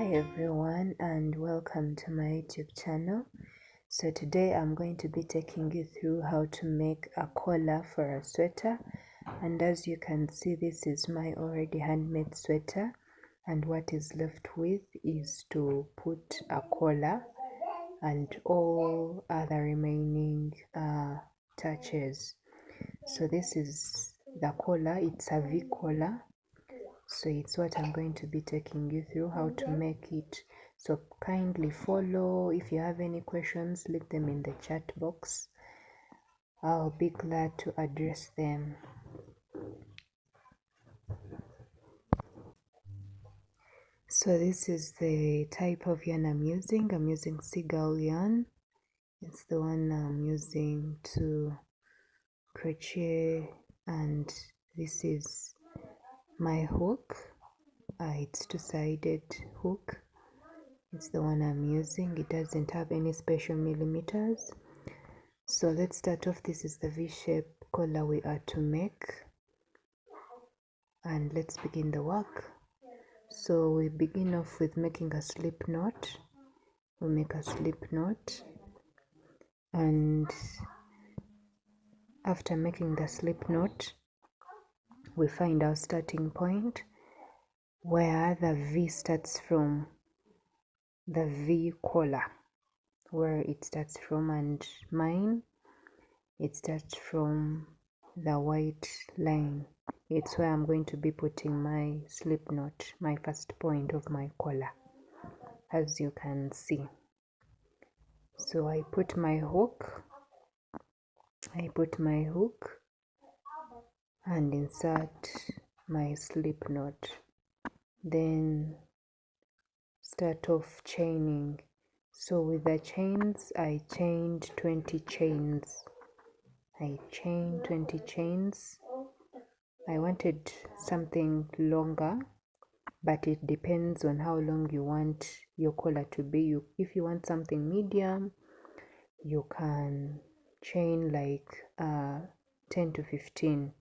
Hi everyone and welcome to my YouTube channel. So today I'm going to be taking you through how to make a collar for a sweater, and as you can see, this is my already handmade sweater, and what is left with is to put a collar and all other remaining touches. So this is the collar. It's a V collar. So it's what I'm going to be taking you through how to make it. So kindly follow. If you have any questions, leave them in the chat box. I'll be glad to address them. So this is the type of yarn I'm using. I'm using seagull yarn. It's the one I'm using to crochet, and this is my hook. It's two-sided hook. It's the one I'm using. It doesn't have any special millimeters. So let's start off. This is the V-shape collar we are to make, and let's begin the work. So we begin off with making a slip knot. We make a slip knot, and after making the slip knot, we find our starting point where the V starts from, the V collar, where it starts from, and mine, it starts from the white line. It's where I'm going to be putting my slip knot, my first point of my collar, as you can see. So I put my hook and insert my slip knot, then start off chaining. So with the chains, I chained 20 chains. I chained 20 chains. I wanted something longer, but it depends on how long you want your collar to be. If you want something medium, you can chain like 10 to 15,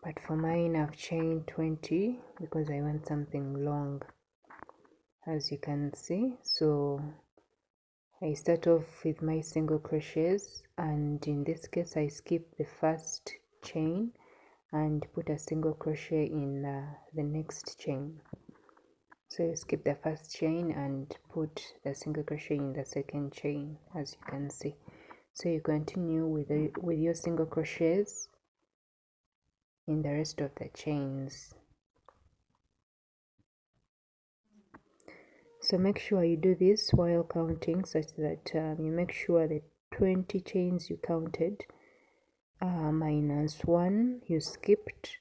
but for mine I've chained 20 because I want something long, as you can see. So I start off with my single crochets, and in this case I skip the first chain and put a single crochet in the next chain. So you skip the first chain and put the single crochet in the second chain, as you can see. So you continue with your single crochets in the rest of the chains. So make sure you do this while counting, such that you make sure the 20 chains you counted minus 1 you skipped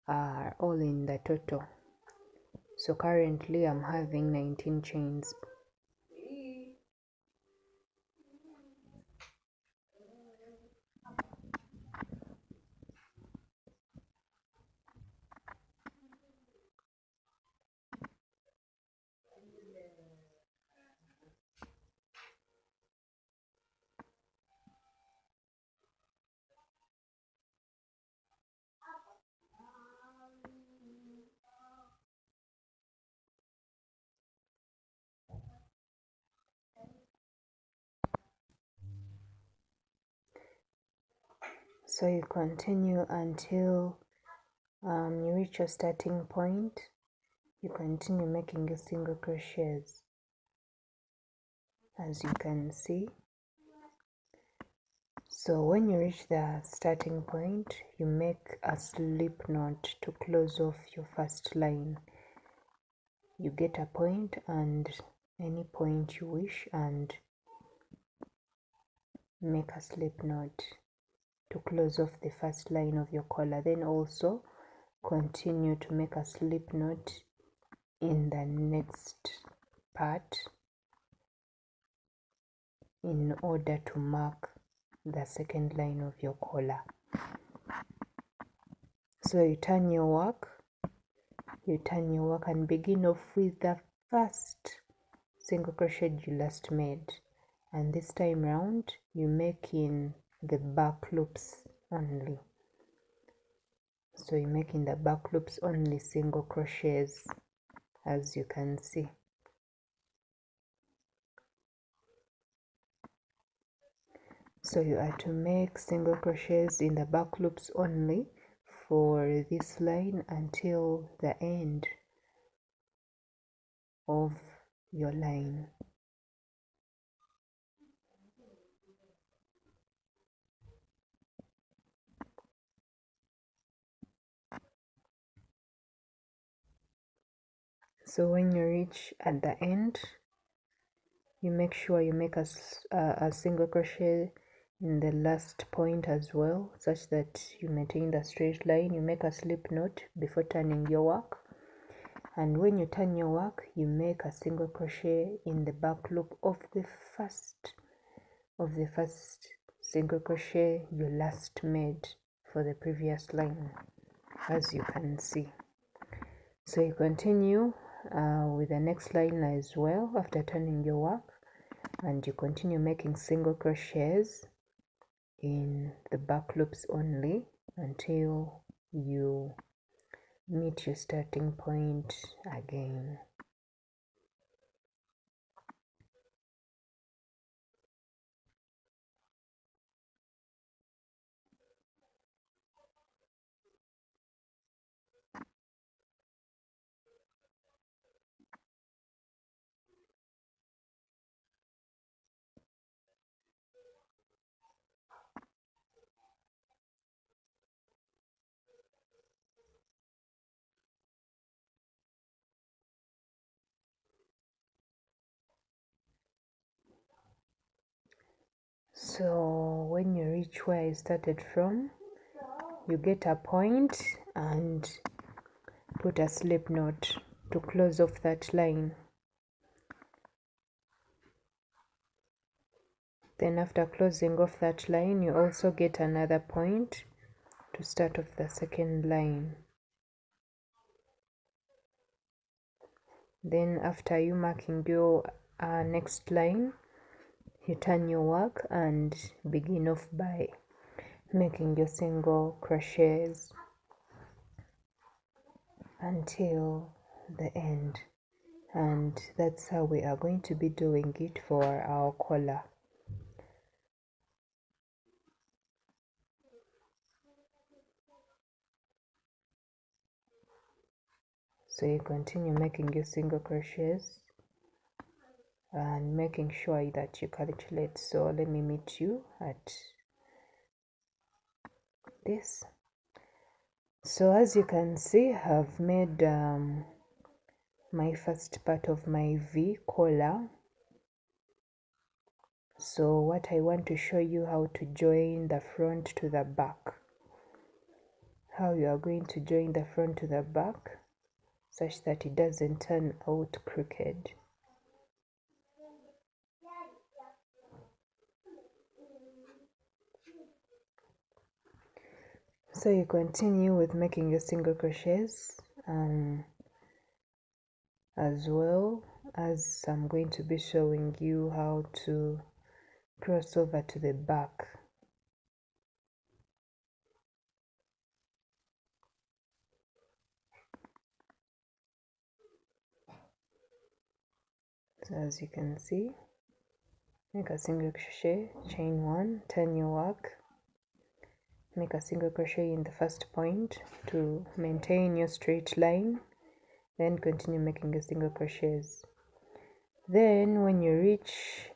are all in the total. So currently I'm having 19 chains. So you continue until you reach your starting point. You continue making your single crochets, as you can see. So when you reach the starting point, you make a slip knot to close off your first line. You get a point and any point you wish and make a slip knot to close off the first line of your collar. Then also continue to make a slip knot in the next part in order to mark the second line of your collar. So you turn your work and begin off with the first single crochet you last made, and this time round you make in the back loops only. So you make in the back loops only single crochets, as you can see. So you are to make single crochets in the back loops only for this line until the end of your line. So when you reach at the end, you make sure you make a single crochet in the last point as well, such that you maintain the straight line. You make a slip knot before turning your work, and when you turn your work, you make a single crochet in the back loop of the first single crochet you last made for the previous line, as you can see. So you continue with the next line as well after turning your work, and you continue making single crochets in the back loops only until you meet your starting point again. So when you reach where I started from, you get a point and put a slip knot to close off that line. Then after closing off that line, you also get another point to start off the second line. Then after you marking your next line, you turn your work and begin off by making your single crochets until the end, and that's how we are going to be doing it for our collar. So you continue making your single crochets and making sure that you calculate. So let me meet you at this. So as you can see, I've made my first part of my V collar. So what I want to show you how to join the front to the back, how you are going to join the front to the back such that it doesn't turn out crooked. So you continue with making your single crochets as well as I'm going to be showing you how to cross over to the back. So as you can see, make a single crochet, chain one, turn your work, make a single crochet in the first point to maintain your straight line, then continue making your single crochets. Then when you reach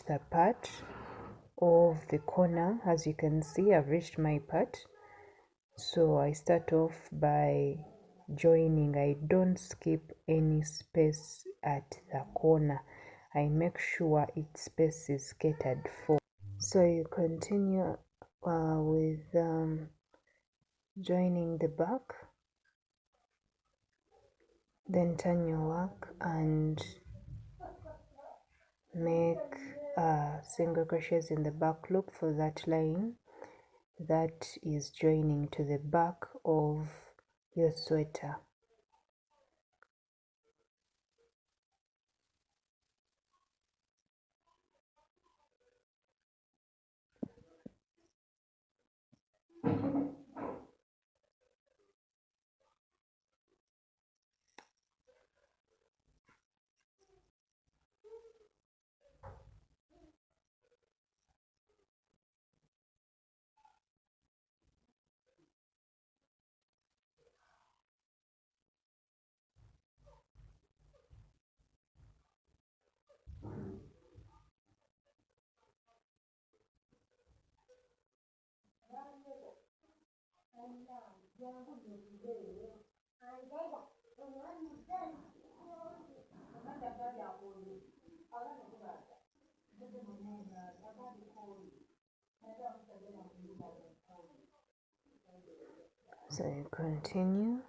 the part of the corner, as you can see, I've reached my part, so I start off by joining. I don't skip any space at the corner. I make sure its space is catered for. So you continue with joining the back, then turn your work and make single crochets in the back loop for that line that is joining to the back of your sweater. So you continue.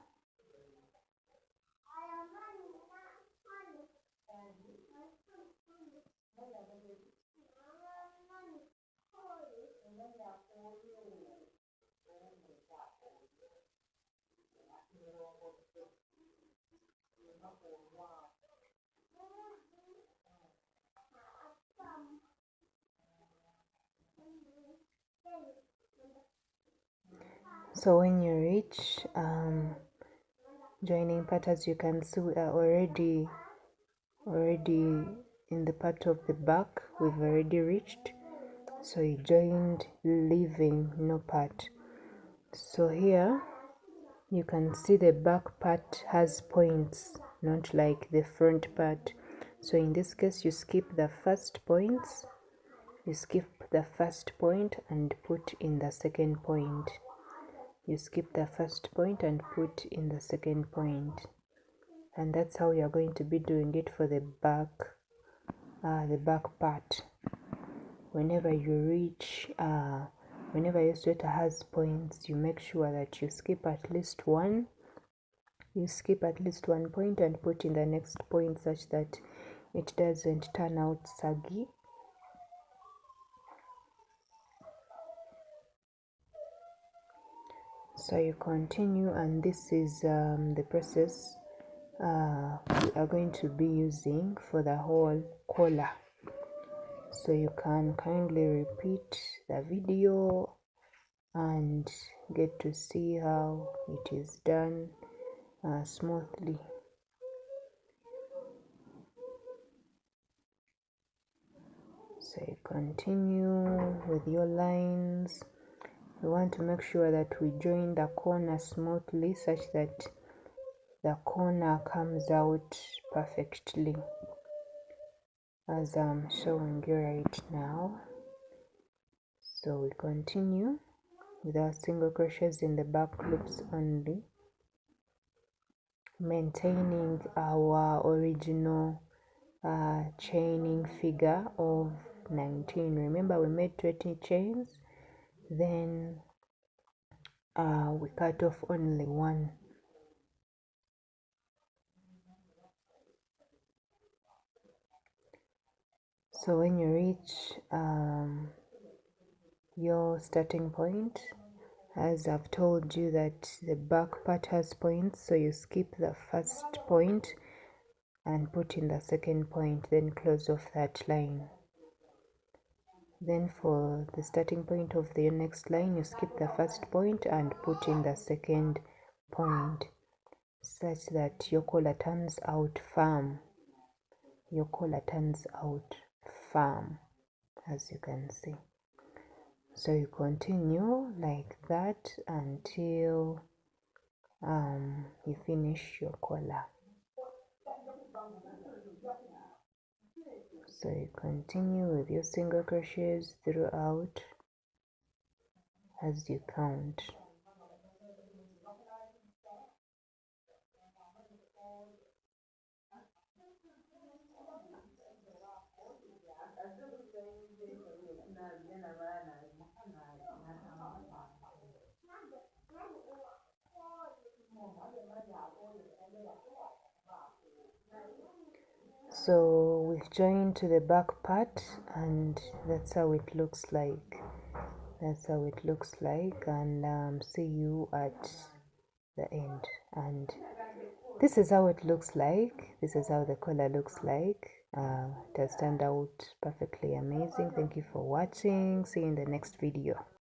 So when you reach joining part, as you can see, we are already in the part of the back. We've already reached. So you joined, leaving no part. So here you can see the back part has points, not like the front part. So in this case, you skip the first points, you skip the first point and put in the second point. You skip the first point and put in the second point. And that's how you are going to be doing it for the back part. Whenever you reach, whenever your sweater has points, you make sure that you skip at least one. You skip at least 1 point and put in the next point such that it doesn't turn out saggy. So you continue, and this is the process we are going to be using for the whole collar. So you can kindly repeat the video and get to see how it is done smoothly. So you continue with your lines. We want to make sure that we join the corner smoothly such that the corner comes out perfectly, as I'm showing you right now. So we continue with our single crochets in the back loops only, maintaining our original chaining figure of 19. Remember, we made 20 chains, then we cut off only one. So when you reach your starting point, as I've told you that the back part has points, so you skip the first point and put in the second point, then close off that line. Then for the starting point of the next line, you skip the first point and put in the second point, such that your collar turns out firm. Your collar turns out firm, as you can see. So you continue like that until you finish your collar. So you continue with your single crochets throughout as you count. So we've joined to the back part, and that's how it looks like. That's how it looks like, and see you at the end. And this is how it looks like. This is how the collar looks like. It has turned out perfectly amazing. Thank you for watching. See you in the next video.